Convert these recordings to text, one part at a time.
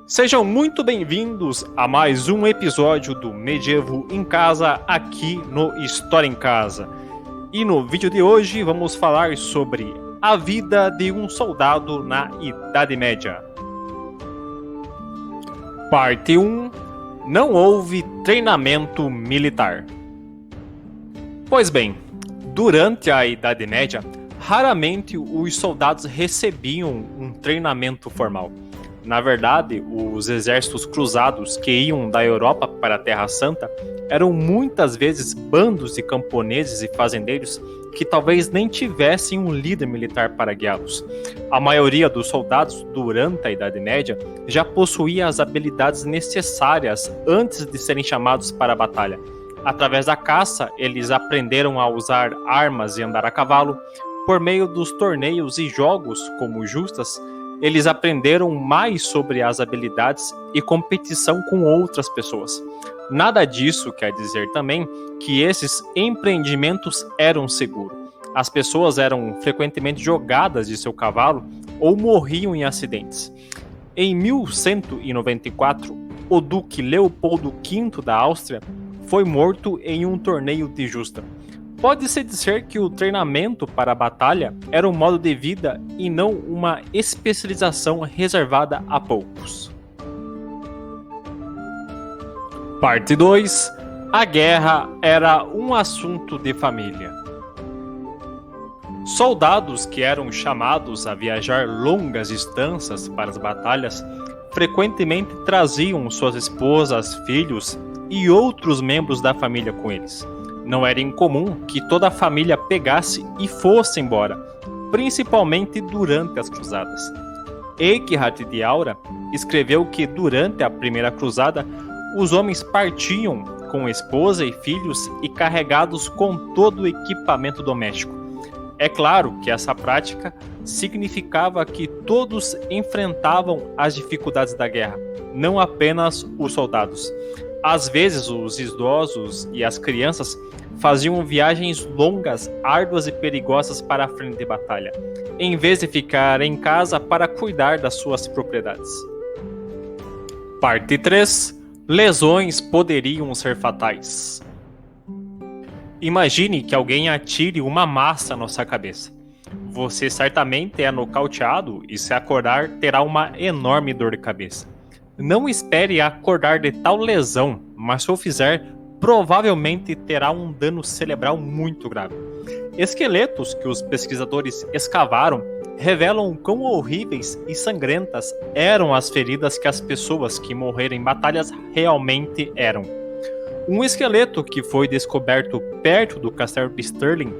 Sejam muito bem-vindos a mais um episódio do Medievo em Casa, aqui no História em Casa. E no vídeo de hoje vamos falar sobre a vida de um soldado na Idade Média. Parte 1. Não houve treinamento militar. Pois bem, durante a Idade Média, raramente os soldados recebiam um treinamento formal. Na verdade, os exércitos cruzados que iam da Europa para a Terra Santa eram muitas vezes bandos de camponeses e fazendeiros que talvez nem tivessem um líder militar para guiá-los. A maioria dos soldados durante a Idade Média já possuía as habilidades necessárias antes de serem chamados para a batalha. Através da caça, eles aprenderam a usar armas e andar a cavalo. Por meio dos torneios e jogos, como justas, eles aprenderam mais sobre as habilidades e competição com outras pessoas. Nada disso quer dizer também que esses empreendimentos eram seguros. As pessoas eram frequentemente jogadas de seu cavalo ou morriam em acidentes. Em 1194, o Duque Leopoldo V da Áustria foi morto em um torneio de justa. Pode-se dizer que o treinamento para a batalha era um modo de vida e não uma especialização reservada a poucos. Parte 2. A guerra era um assunto de família. Soldados que eram chamados a viajar longas distâncias para as batalhas frequentemente traziam suas esposas, filhos e outros membros da família com eles. Não era incomum que toda a família pegasse e fosse embora, principalmente durante as cruzadas. Eichhard de Aura escreveu que durante a primeira cruzada, os homens partiam com esposa e filhos e carregados com todo o equipamento doméstico. É claro que essa prática significava que todos enfrentavam as dificuldades da guerra, não apenas os soldados. Às vezes, os idosos e as crianças faziam viagens longas, árduas e perigosas para a frente de batalha, em vez de ficar em casa para cuidar das suas propriedades. Parte 3. Lesões poderiam ser fatais. Imagine que alguém atire uma massa na sua cabeça. Você certamente é nocauteado e, se acordar, terá uma enorme dor de cabeça. Não espere acordar de tal lesão, mas se o fizer, provavelmente terá um dano cerebral muito grave. Esqueletos que os pesquisadores escavaram revelam quão horríveis e sangrentas eram as feridas que as pessoas que morreram em batalhas realmente eram. Um esqueleto que foi descoberto perto do castelo de Stirling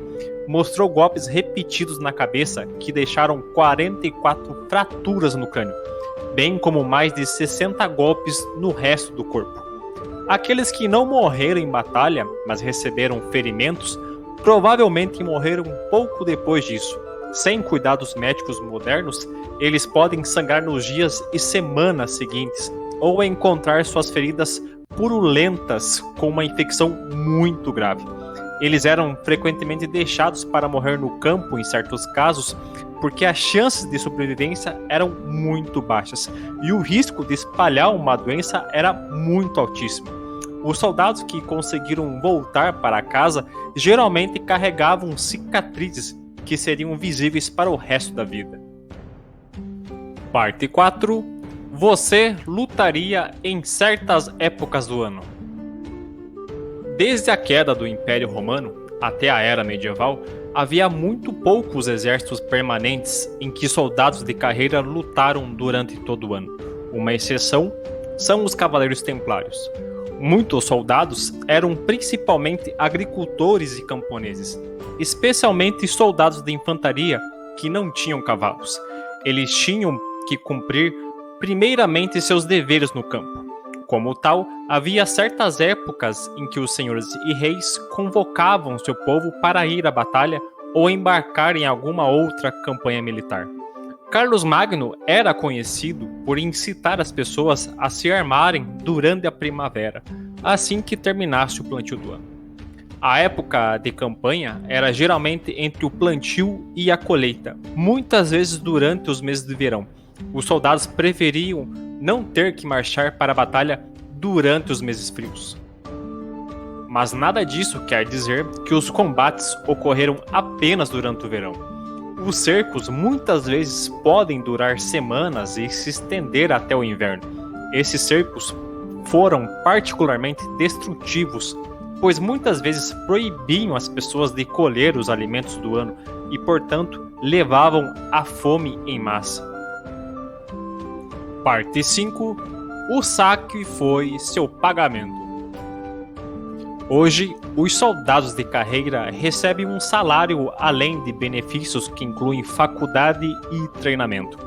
mostrou golpes repetidos na cabeça que deixaram 44 fraturas no crânio, bem como mais de 60 golpes no resto do corpo. Aqueles que não morreram em batalha, mas receberam ferimentos, provavelmente morreram pouco depois disso. Sem cuidados médicos modernos, eles podem sangrar nos dias e semanas seguintes, ou encontrar suas feridas purulentas com uma infecção muito grave. Eles eram frequentemente deixados para morrer no campo em certos casos, porque as chances de sobrevivência eram muito baixas e o risco de espalhar uma doença era muito altíssimo. Os soldados que conseguiram voltar para casa geralmente carregavam cicatrizes que seriam visíveis para o resto da vida. Parte 4. Você lutaria em certas épocas do ano. Desde a queda do Império Romano até a Era Medieval, havia muito poucos exércitos permanentes em que soldados de carreira lutaram durante todo o ano. Uma exceção são os Cavaleiros Templários. Muitos soldados eram principalmente agricultores e camponeses, especialmente soldados de infantaria que não tinham cavalos. Eles tinham que cumprir primeiramente seus deveres no campo. Como tal, havia certas épocas em que os senhores e reis convocavam seu povo para ir à batalha ou embarcar em alguma outra campanha militar. Carlos Magno era conhecido por incitar as pessoas a se armarem durante a primavera, assim que terminasse o plantio do ano. A época de campanha era geralmente entre o plantio e a colheita, muitas vezes durante os meses de verão. Os soldados preferiam não ter que marchar para a batalha durante os meses frios. Mas nada disso quer dizer que os combates ocorreram apenas durante o verão. Os cercos muitas vezes podem durar semanas e se estender até o inverno. Esses cercos foram particularmente destrutivos, pois muitas vezes proibiam as pessoas de colher os alimentos do ano e, portanto, levavam à fome em massa. Parte 5. O saque foi seu pagamento. Hoje, os soldados de carreira recebem um salário além de benefícios que incluem faculdade e treinamento.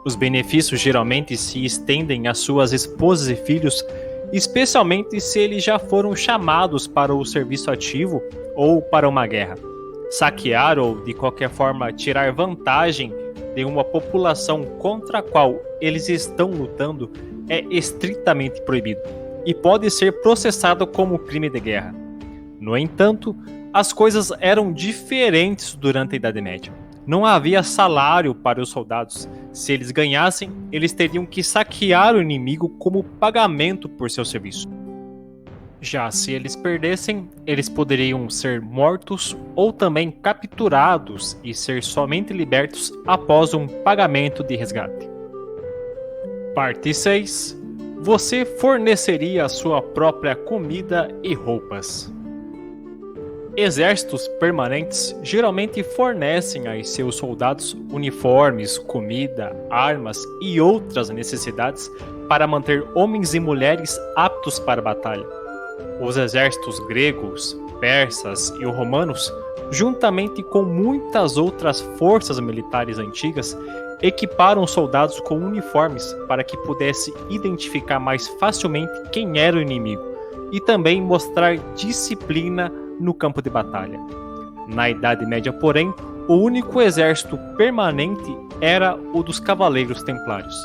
Os benefícios geralmente se estendem às suas esposas e filhos, especialmente se eles já foram chamados para o serviço ativo ou para uma guerra. Saquear ou, de qualquer forma, tirar vantagem de uma população contra a qual eles estão lutando é estritamente proibido e pode ser processado como crime de guerra. No entanto, as coisas eram diferentes durante a Idade Média. Não havia salário para os soldados. Se eles ganhassem, eles teriam que saquear o inimigo como pagamento por seu serviço. Já se eles perdessem, eles poderiam ser mortos ou também capturados e ser somente libertos após um pagamento de resgate. Parte 6. Você forneceria a sua própria comida e roupas. Exércitos permanentes geralmente fornecem a seus soldados uniformes, comida, armas e outras necessidades para manter homens e mulheres aptos para a batalha. Os exércitos gregos, persas e romanos, juntamente com muitas outras forças militares antigas, equiparam soldados com uniformes para que pudesse identificar mais facilmente quem era o inimigo e também mostrar disciplina no campo de batalha. Na Idade Média, porém, o único exército permanente era o dos Cavaleiros Templários.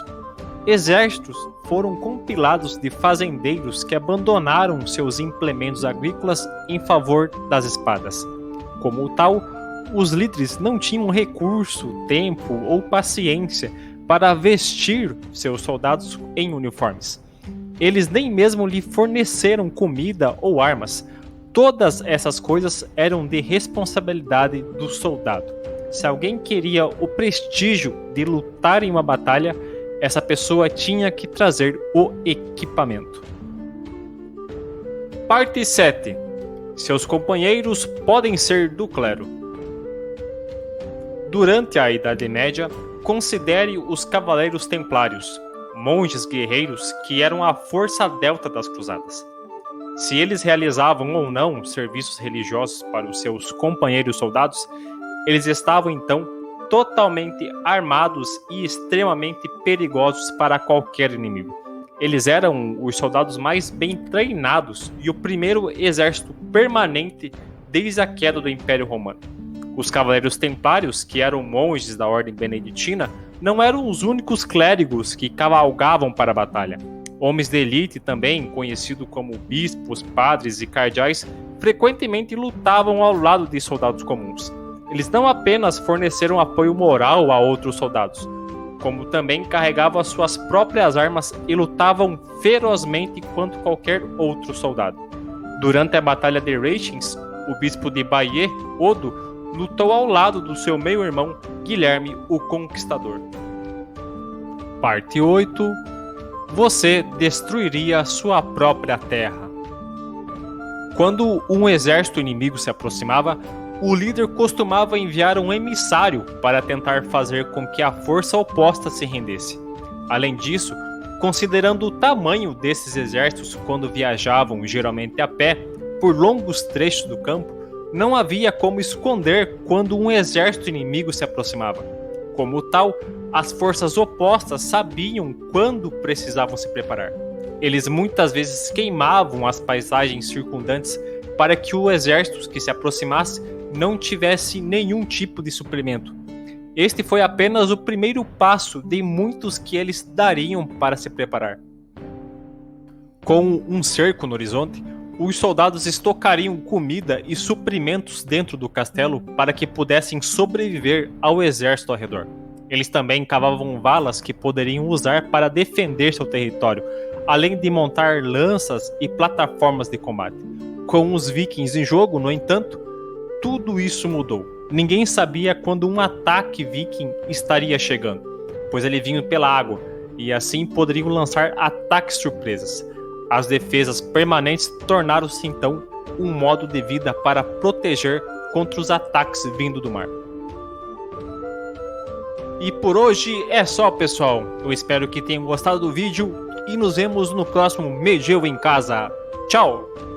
Exércitos foram compilados de fazendeiros que abandonaram seus implementos agrícolas em favor das espadas. Como tal, os líderes não tinham recurso, tempo ou paciência para vestir seus soldados em uniformes. Eles nem mesmo lhe forneceram comida ou armas. Todas essas coisas eram de responsabilidade do soldado. Se alguém queria o prestígio de lutar em uma batalha, essa pessoa tinha que trazer o equipamento. Parte 7. Seus companheiros podem ser do clero. Durante a Idade Média, considere os Cavaleiros Templários, monges guerreiros que eram a força delta das cruzadas. Se eles realizavam ou não serviços religiosos para os seus companheiros soldados, eles estavam então totalmente armados e extremamente perigosos para qualquer inimigo. Eles eram os soldados mais bem treinados e o primeiro exército permanente desde a queda do Império Romano. Os Cavaleiros Templários, que eram monges da Ordem Beneditina, não eram os únicos clérigos que cavalgavam para a batalha. Homens de elite, também conhecidos como bispos, padres e cardeais, frequentemente lutavam ao lado de soldados comuns. Eles não apenas forneceram apoio moral a outros soldados, como também carregavam as suas próprias armas e lutavam ferozmente quanto qualquer outro soldado. Durante a Batalha de Reixens, o bispo de Bayeux, Odo, lutou ao lado do seu meio-irmão Guilherme o Conquistador. Parte 8. Você destruiria sua própria terra. Quando um exército inimigo se aproximava, o líder costumava enviar um emissário para tentar fazer com que a força oposta se rendesse. Além disso, considerando o tamanho desses exércitos quando viajavam geralmente a pé por longos trechos do campo, não havia como esconder quando um exército inimigo se aproximava. Como tal, as forças opostas sabiam quando precisavam se preparar. Eles muitas vezes queimavam as paisagens circundantes para que o exército que se aproximasse não tivesse nenhum tipo de suprimento. Este foi apenas o primeiro passo de muitos que eles dariam para se preparar. Com um cerco no horizonte, os soldados estocariam comida e suprimentos dentro do castelo para que pudessem sobreviver ao exército ao redor. Eles também cavavam valas que poderiam usar para defender seu território, além de montar lanças e plataformas de combate. Com os vikings em jogo, no entanto, tudo isso mudou. Ninguém sabia quando um ataque viking estaria chegando, pois ele vinha pela água, e assim poderiam lançar ataques surpresas. As defesas permanentes tornaram-se então um modo de vida para proteger contra os ataques vindo do mar. E por hoje é só, pessoal. Eu espero que tenham gostado do vídeo e nos vemos no próximo Medieval em Casa. Tchau!